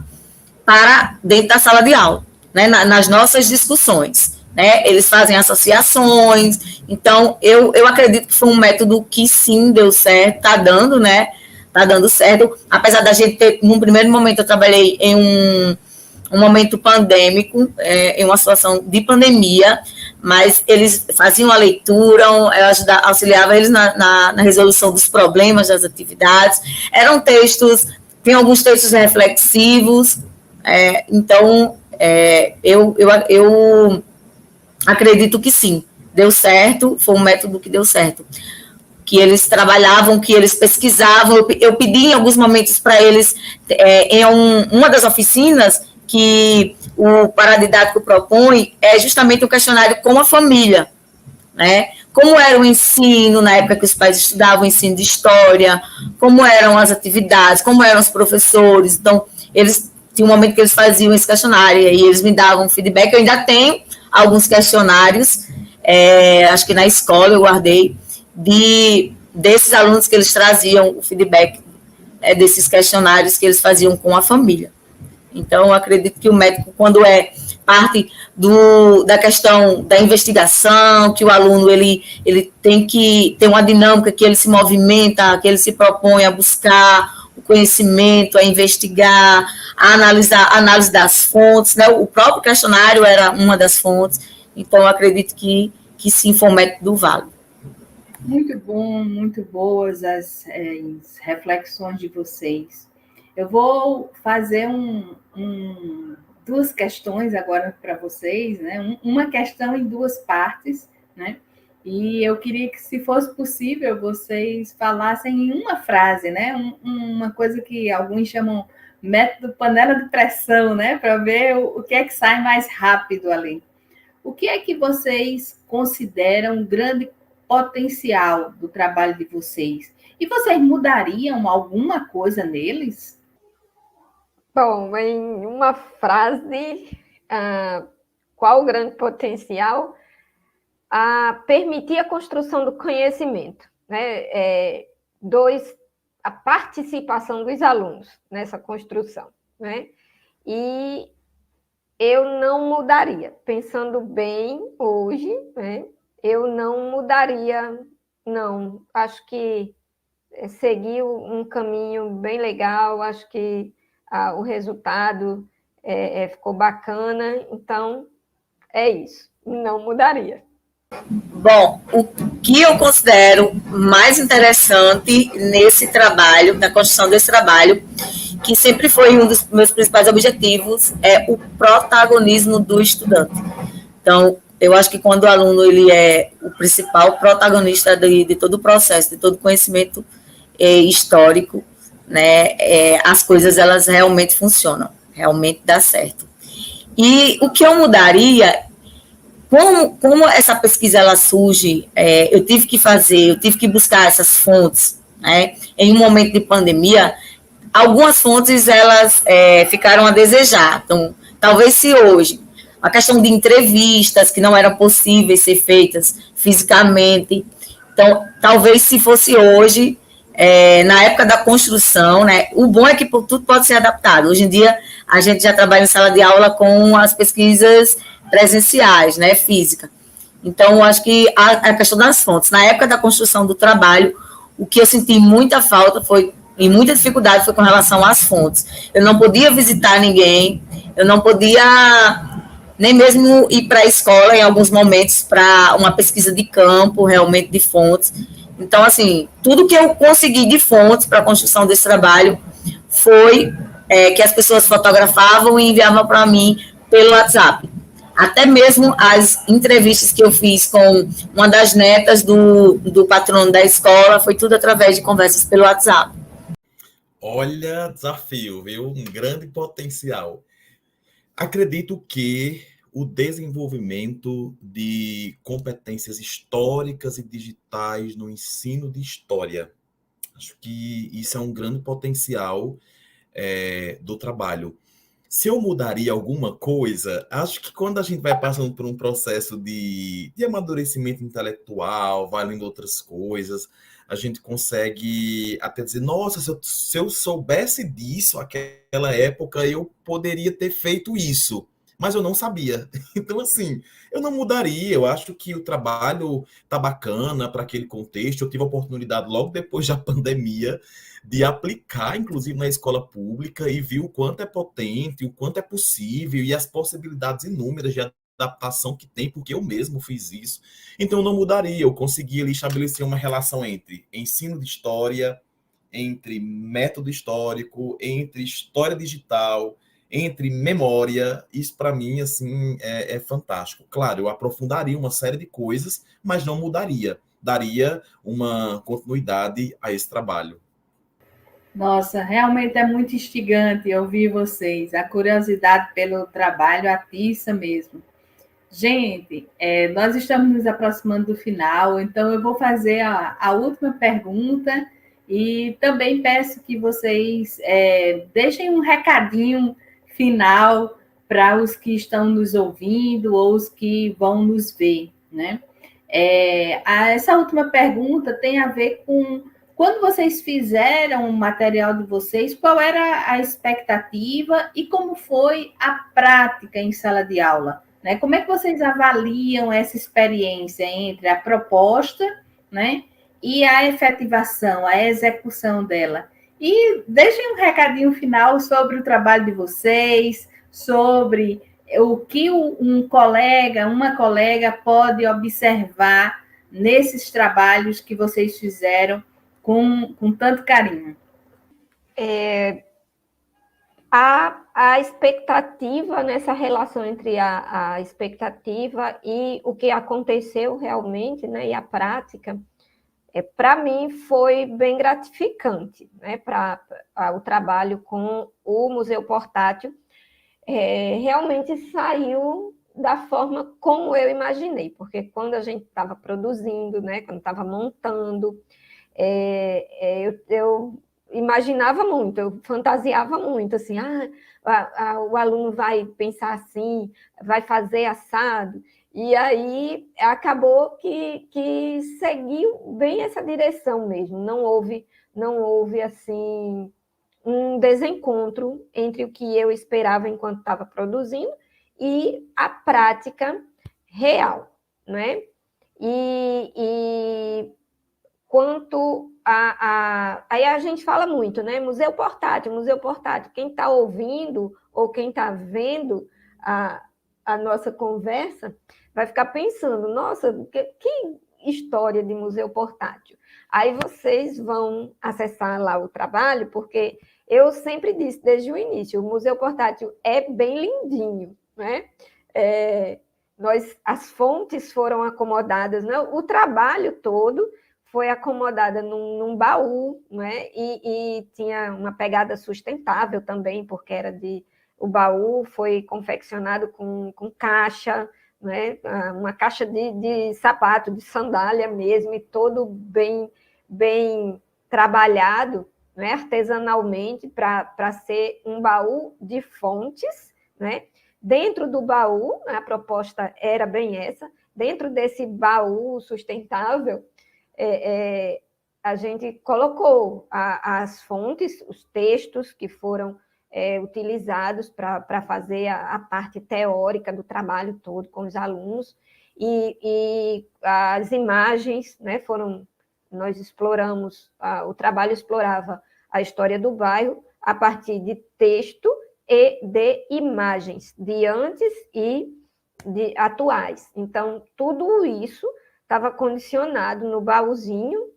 para dentro da sala de aula, né, nas nossas discussões, né, eles fazem associações. Então, eu acredito que foi um método que sim, deu certo, está dando, né, está dando certo, apesar da gente ter, num primeiro momento, eu trabalhei em um momento pandêmico, em uma situação de pandemia, mas eles faziam a leitura, eu auxiliava eles na resolução dos problemas das atividades, eram textos, tem alguns textos reflexivos, então, eu acredito que sim, deu certo, foi um método que deu certo, que eles trabalhavam, que eles pesquisavam, eu pedi em alguns momentos para eles, em uma das oficinas, que o paradidático propõe justamente um questionário com a família, né? Como era o ensino na época que os pais estudavam o ensino de história, como eram as atividades, como eram os professores. Então, eles tinha um momento que eles faziam esse questionário, e aí eles me davam feedback. Eu ainda tenho alguns questionários, acho que na escola eu guardei, desses alunos que eles traziam o feedback desses questionários que eles faziam com a família. Então, eu acredito que o médico, quando parte da questão da investigação, que o aluno ele tem que ter uma dinâmica, que ele se movimenta, que ele se propõe a buscar o conhecimento, a investigar, a analisar a análise das fontes, né? O próprio questionário era uma das fontes. Então, eu acredito que sim, foi um método válido. Muito bom, muito boas as reflexões de vocês. Eu vou fazer duas questões agora para vocês, né? Uma questão em duas partes, né? E eu queria que, se fosse possível, vocês falassem em uma frase, né? Uma coisa que alguns chamam método panela de pressão, né? Para ver o que é que sai mais rápido ali. O que é que vocês consideram um grande potencial do trabalho de vocês? E vocês mudariam alguma coisa neles? Bom, em uma frase, qual o grande potencial? A permitir a construção do conhecimento, né? A participação dos alunos nessa construção, né? E eu não mudaria, pensando bem hoje, né? Eu não mudaria, não. Acho que seguiu um caminho bem legal, acho que o resultado ficou bacana, então é isso, não mudaria. Bom, o que eu considero mais interessante nesse trabalho, na construção desse trabalho, que sempre foi um dos meus principais objetivos, é o protagonismo do estudante. Então, eu acho que quando o aluno ele é o principal protagonista de todo o processo, de todo o conhecimento histórico, né, as coisas elas realmente funcionam, realmente dá certo. E o que eu mudaria, como essa pesquisa ela surge, eu tive que buscar essas fontes, né, em um momento de pandemia. Algumas fontes elas ficaram a desejar. Então, talvez se hoje a questão de entrevistas que não eram possíveis ser feitas fisicamente, então talvez se fosse hoje, na época da construção, né, o bom é que tudo pode ser adaptado. Hoje em dia a gente já trabalha em sala de aula com as pesquisas presenciais, né, física. Então, eu acho que a questão das fontes, na época da construção do trabalho, o que eu senti muita falta e muita dificuldade foi com relação às fontes. Eu não podia visitar ninguém, eu não podia nem mesmo ir para a escola em alguns momentos para uma pesquisa de campo, realmente de fontes. Então, assim, tudo que eu consegui de fontes para a construção desse trabalho foi que as pessoas fotografavam e enviavam para mim pelo WhatsApp. Até mesmo as entrevistas que eu fiz com uma das netas do patrono da escola, foi tudo através de conversas pelo WhatsApp. Olha, desafio, viu? Um grande potencial. Acredito que o desenvolvimento de competências históricas e digitais no ensino de história, acho que isso é um grande potencial do trabalho. Se eu mudaria alguma coisa, acho que quando a gente vai passando por um processo de amadurecimento intelectual, vai lendo outras coisas, a gente consegue até dizer, nossa, se eu soubesse disso naquela época, eu poderia ter feito isso. Mas eu não sabia. Então, assim, eu não mudaria. Eu acho que o trabalho tá bacana para aquele contexto. Eu tive a oportunidade, logo depois da pandemia, de aplicar, inclusive, na escola pública e vi o quanto é potente, o quanto é possível e as possibilidades inúmeras de adaptação que tem, porque eu mesmo fiz isso. Então, eu não mudaria. Eu consegui ali estabelecer uma relação entre ensino de história, entre método histórico, entre história digital, entre memória. Isso, para mim, assim, é fantástico. Claro, eu aprofundaria uma série de coisas, mas não mudaria. Daria uma continuidade a esse trabalho. Nossa, realmente é muito instigante ouvir vocês. A curiosidade pelo trabalho atiça mesmo. Gente, nós estamos nos aproximando do final, então eu vou fazer a última pergunta e também peço que vocês deixem um recadinho final para os que estão nos ouvindo ou os que vão nos ver, né? Essa última pergunta tem a ver com quando vocês fizeram o material de vocês, qual era a expectativa e como foi a prática em sala de aula? Né? Como é que vocês avaliam essa experiência entre a proposta, né, e a efetivação, a execução dela? E deixem um recadinho final sobre o trabalho de vocês, sobre o que um colega, uma colega pode observar nesses trabalhos que vocês fizeram com tanto carinho? A expectativa, nessa relação entre a expectativa e o que aconteceu realmente, né, e a prática, para mim foi bem gratificante, né, o trabalho com o Museu Portátil realmente saiu da forma como eu imaginei, porque quando a gente estava produzindo, né, quando estava montando, eu imaginava muito, eu fantasiava muito, assim, o aluno vai pensar assim, vai fazer assado, e aí acabou que seguiu bem essa direção mesmo, não houve assim um desencontro entre o que eu esperava enquanto estava produzindo e a prática real, né? E quanto aí a gente fala muito, né? Museu portátil. Quem está ouvindo ou quem está vendo a nossa conversa vai ficar pensando, nossa, que história de museu portátil. Aí vocês vão acessar lá o trabalho, porque eu sempre disse desde o início, o museu portátil é bem lindinho, né? As fontes foram acomodadas, né? O trabalho todo foi acomodada num baú, né? E tinha uma pegada sustentável também, porque o baú foi confeccionado com caixa, né? Uma caixa de sapato, de sandália mesmo, e todo bem trabalhado, né? Artesanalmente, para ser um baú de fontes, né? Dentro do baú, a proposta era bem essa, dentro desse baú sustentável, a gente colocou as fontes, os textos que foram utilizados para fazer a parte teórica do trabalho todo com os alunos, e as imagens, né, nós exploramos, o trabalho explorava a história do bairro a partir de texto e de imagens, de antes e de atuais. Então, tudo isso estava condicionado no baúzinho,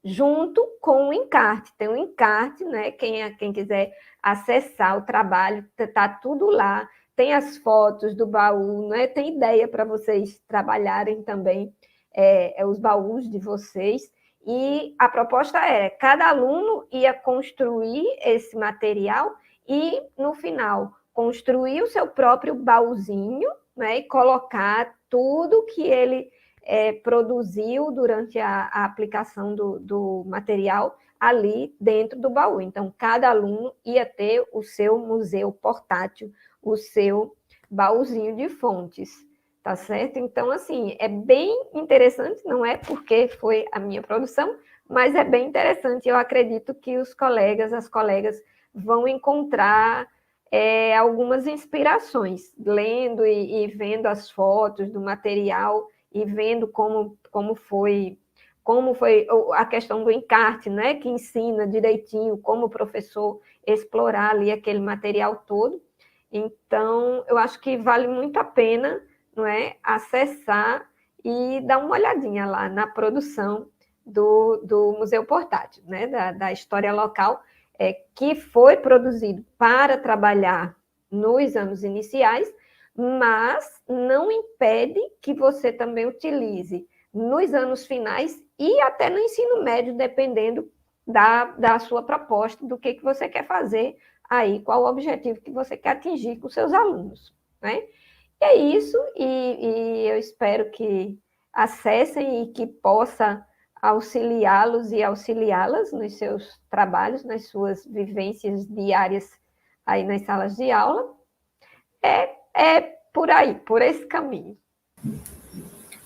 junto com o encarte. Tem um encarte, né? Quem quiser acessar o trabalho, está tudo lá. Tem as fotos do baú, né? Tem ideia para vocês trabalharem também os baús de vocês. E a proposta cada aluno ia construir esse material e, no final, construir o seu próprio baúzinho, né? E colocar tudo que ele produziu durante a aplicação do material ali dentro do baú. Então, cada aluno ia ter o seu museu portátil, o seu baúzinho de fontes, tá certo? Então, assim, é bem interessante, não é porque foi a minha produção, mas é bem interessante. Eu acredito que as colegas vão encontrar algumas inspirações, lendo e vendo as fotos do material e vendo como foi a questão do encarte, né, que ensina direitinho como o professor explorar ali aquele material todo. Então, eu acho que vale muito a pena, não é, acessar e dar uma olhadinha lá na produção do Museu Portátil, né, da história local, que foi produzido para trabalhar nos anos iniciais, mas não impede que você também utilize nos anos finais e até no ensino médio, dependendo da sua proposta, do que você quer fazer aí, qual o objetivo que você quer atingir com seus alunos, né? E é isso, e eu espero que acessem e que possa auxiliá-los e auxiliá-las nos seus trabalhos, nas suas vivências diárias aí nas salas de aula. É por aí, por esse caminho.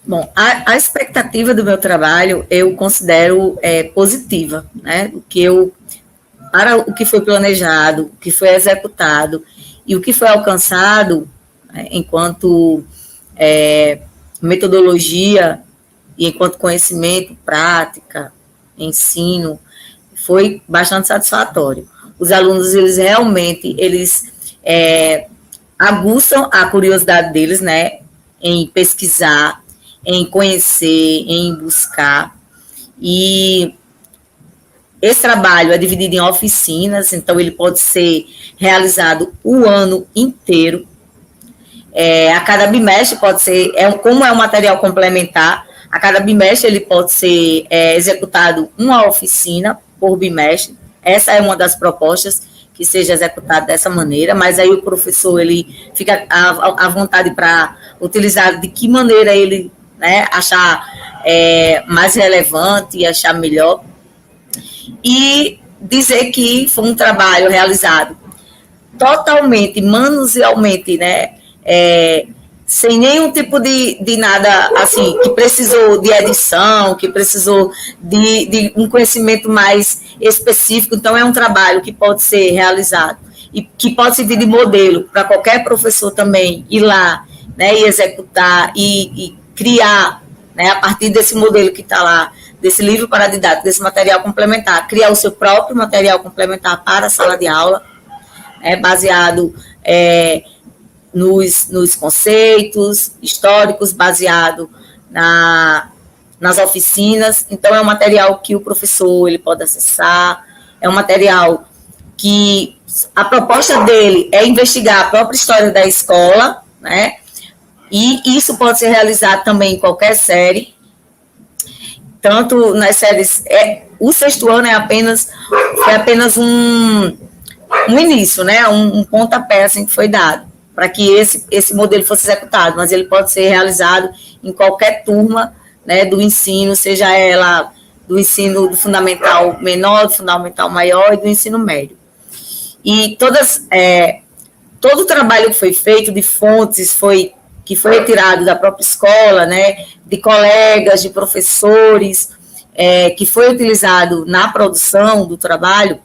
Bom, a expectativa do meu trabalho eu considero positiva, né? Para o que foi planejado, o que foi executado e o que foi alcançado, né, enquanto metodologia e enquanto conhecimento, prática, ensino, foi bastante satisfatório. Os alunos, eles realmente, aguçam a curiosidade deles, né, em pesquisar, em conhecer, em buscar. E esse trabalho é dividido em oficinas, então ele pode ser realizado o ano inteiro. A cada bimestre pode ser, como é um material complementar, a cada bimestre ele pode ser executado uma oficina por bimestre. Essa é uma das propostas, que seja executado dessa maneira, mas aí o professor ele fica à vontade para utilizar de que maneira ele, né, achar mais relevante e achar melhor. E dizer que foi um trabalho realizado totalmente, manusealmente, né, sem nenhum tipo de nada, assim, que precisou de edição, que precisou de um conhecimento mais específico. Então, é um trabalho que pode ser realizado e que pode servir de modelo para qualquer professor também ir lá, né, e executar e criar, né, a partir desse modelo que está lá, desse livro paradidático, desse material complementar, criar o seu próprio material complementar para a sala de aula, baseado nos conceitos históricos, baseado nas oficinas. Então, é um material que o professor ele pode acessar, é um material que a proposta dele é investigar a própria história da escola, né? E isso pode ser realizado também em qualquer série, tanto nas séries. O sexto ano é apenas um início, né? Um pontapé assim, que foi dado para que esse modelo fosse executado, mas ele pode ser realizado em qualquer turma, né, do ensino, seja ela do ensino do fundamental menor, do fundamental maior e do ensino médio. E todo o trabalho que foi feito de fontes que foi retirado da própria escola, né, de colegas, de professores, que foi utilizado na produção do trabalho,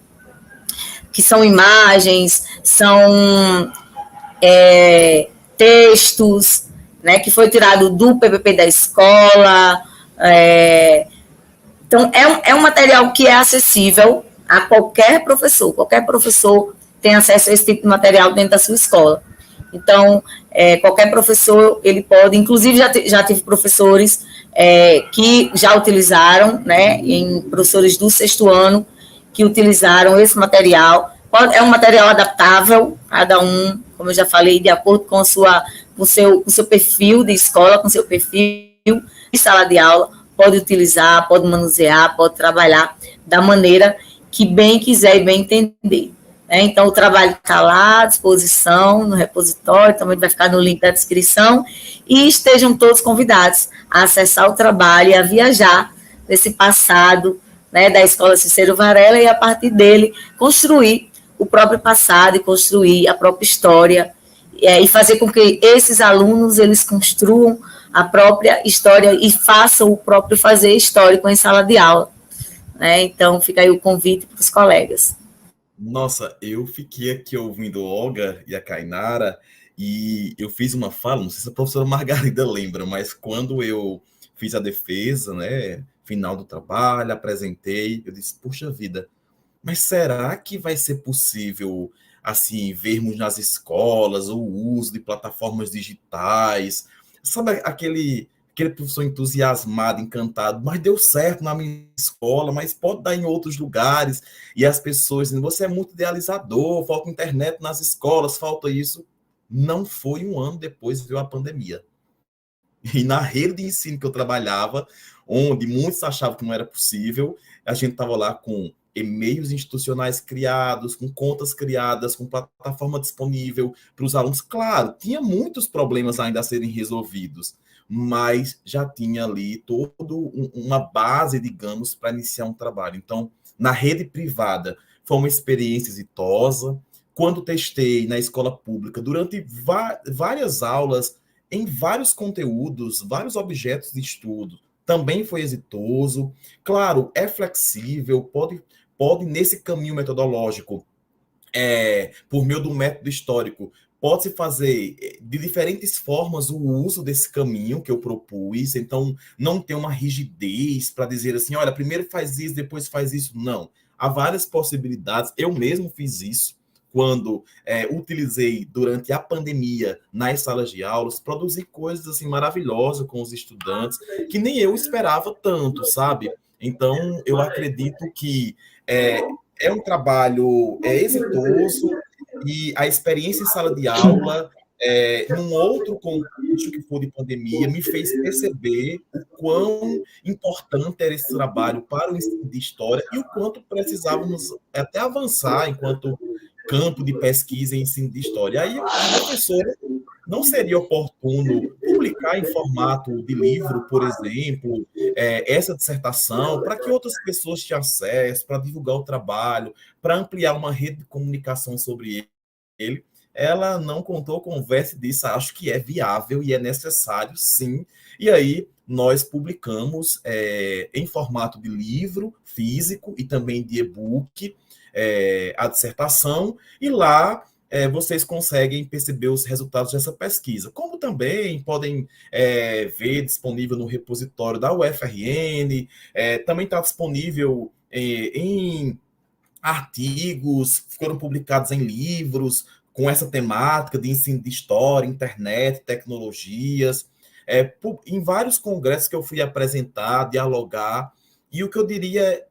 que são imagens, são textos, né, que foi tirado do PPP da escola. Então, é um material que é acessível a qualquer professor tem acesso a esse tipo de material dentro da sua escola. Então, qualquer professor, ele pode, inclusive já tive professores que já utilizaram, né, professores do sexto ano, que utilizaram esse material. É um material adaptável, cada um, como eu já falei, de acordo com o seu perfil de escola, com o seu perfil de sala de aula, pode utilizar, pode manusear, pode trabalhar da maneira que bem quiser e bem entender. Então, o trabalho está lá à disposição no repositório, também vai ficar no link da descrição, e estejam todos convidados a acessar o trabalho e a viajar nesse passado, né, da Escola Cícero Varela, e a partir dele construir o próprio passado e construir a própria história, e fazer com que esses alunos eles construam a própria história e façam o próprio fazer histórico em sala de aula. Né? Então, fica aí o convite para os colegas. Nossa, eu fiquei aqui ouvindo Olga e a Kainara, e eu fiz uma fala, não sei se a professora Margarida lembra, mas quando eu fiz a defesa, né, final do trabalho, apresentei, eu disse, puxa vida, mas será que vai ser possível, assim, vermos nas escolas o uso de plataformas digitais? Sabe aquele professor entusiasmado, encantado, mas deu certo na minha escola, mas pode dar em outros lugares, e as pessoas dizendo, você é muito idealizador, falta internet nas escolas, falta isso. Não foi um ano depois veio a pandemia. E na rede de ensino que eu trabalhava, onde muitos achavam que não era possível, a gente estava lá com e-mails institucionais criados, com contas criadas, com plataforma disponível para os alunos. Claro, tinha muitos problemas ainda a serem resolvidos, mas já tinha ali toda uma base, digamos, para iniciar um trabalho. Então, na rede privada, foi uma experiência exitosa. Quando testei na escola pública, durante várias aulas, em vários conteúdos, vários objetos de estudo, também foi exitoso. Claro, é flexível, pode nesse caminho metodológico, por meio do método histórico, pode-se fazer de diferentes formas o uso desse caminho que eu propus. Então, não tem uma rigidez para dizer assim, olha, primeiro faz isso, depois faz isso. Não. Há várias possibilidades. Eu mesmo fiz isso quando utilizei durante a pandemia nas salas de aulas, produzi coisas assim maravilhosas com os estudantes, que nem eu esperava tanto, sabe? Então, eu acredito que é um trabalho exitoso e a experiência em sala de aula, num outro contexto que for de pandemia, me fez perceber o quão importante era esse trabalho para o ensino de história e o quanto precisávamos até avançar enquanto campo de pesquisa em ensino de história. Aí, os professores, não seria oportuno publicar em formato de livro, por exemplo, essa dissertação, para que outras pessoas tenham acesso, para divulgar o trabalho, para ampliar uma rede de comunicação sobre ele? Ela não contou conversa e disse, acho que é viável e é necessário, sim. E aí, nós publicamos em formato de livro físico e também de e-book a dissertação, e lá vocês conseguem perceber os resultados dessa pesquisa. Como também podem ver disponível no repositório da UFRN, também está disponível em artigos, foram publicados em livros com essa temática de ensino de história, internet, tecnologias, em vários congressos que eu fui apresentar, dialogar, e o que eu diria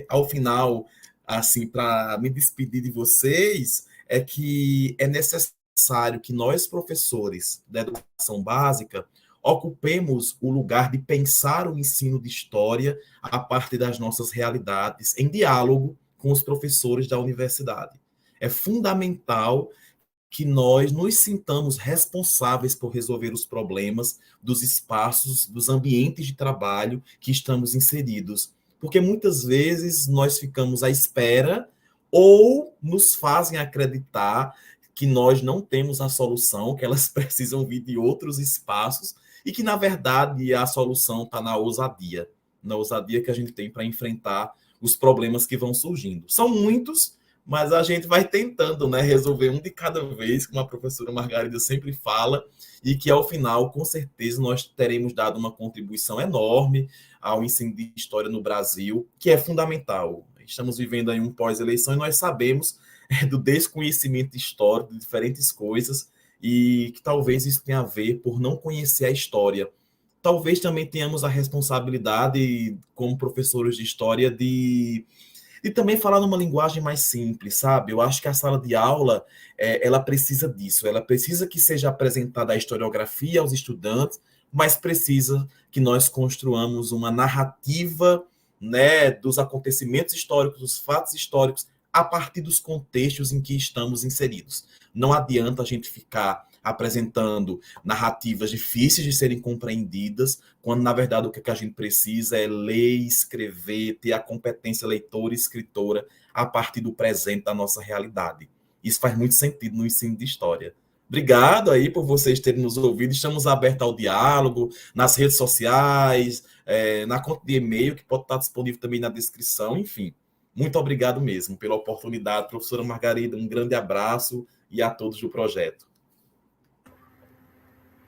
ao final, assim, para me despedir de vocês, é que é necessário que nós, professores da educação básica, ocupemos o lugar de pensar o ensino de história a partir das nossas realidades, em diálogo com os professores da universidade. É fundamental que nós nos sintamos responsáveis por resolver os problemas dos espaços, dos ambientes de trabalho que estamos inseridos. Porque muitas vezes nós ficamos à espera ou nos fazem acreditar que nós não temos a solução, que elas precisam vir de outros espaços e que, na verdade, a solução está na ousadia que a gente tem para enfrentar os problemas que vão surgindo. São muitos, mas a gente vai tentando, né, resolver um de cada vez, como a professora Margarida sempre fala, e que, ao final, com certeza, nós teremos dado uma contribuição enorme ao ensino de história no Brasil, que é fundamental. Estamos vivendo aí um pós-eleição e nós sabemos do desconhecimento histórico de diferentes coisas e que talvez isso tenha a ver por não conhecer a história. Talvez também tenhamos a responsabilidade, como professores de história, de também falar numa linguagem mais simples, sabe? Eu acho que a sala de aula, ela precisa disso, ela precisa que seja apresentada a historiografia aos estudantes, mas precisa que nós construamos uma narrativa, né, dos acontecimentos históricos, dos fatos históricos, a partir dos contextos em que estamos inseridos. Não adianta a gente ficar apresentando narrativas difíceis de serem compreendidas, quando, na verdade, o que a gente precisa é ler, escrever, ter a competência leitora e escritora a partir do presente da nossa realidade. Isso faz muito sentido no ensino de história. Obrigado aí por vocês terem nos ouvido. Estamos abertos ao diálogo, nas redes sociais, na conta de e-mail, que pode estar disponível também na descrição, enfim. Muito obrigado mesmo pela oportunidade. Professora Margarida, um grande abraço e a todos do projeto.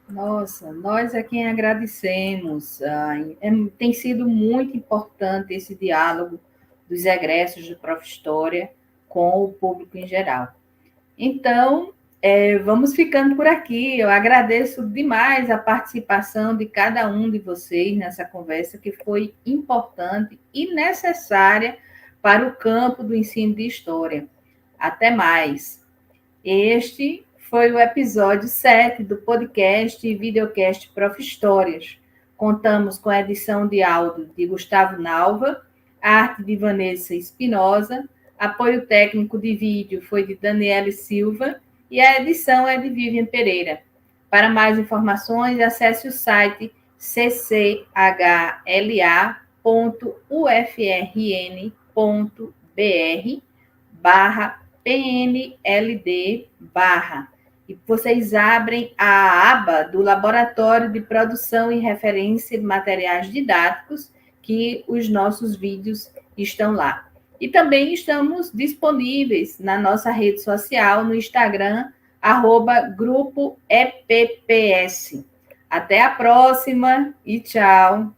Nossa, nós é quem agradecemos. Tem sido muito importante esse diálogo dos egressos do Prof. História com o público em geral. Então, vamos ficando por aqui. Eu agradeço demais a participação de cada um de vocês nessa conversa, que foi importante e necessária para o campo do ensino de História. Até mais. Este foi o episódio 7 do podcast e videocast Prof. Histórias. Contamos com a edição de áudio de Gustavo Nalva, arte de Vanessa Espinosa, apoio técnico de vídeo foi de Daniele Silva e a edição é de Vivian Pereira. Para mais informações, acesse o site cchla.ufrn.br/PNLD/ e vocês abrem a aba do Laboratório de Produção e Referência de Materiais Didáticos, que os nossos vídeos estão lá. E também estamos disponíveis na nossa rede social, no Instagram, @grupo EPPS. Até a próxima e tchau!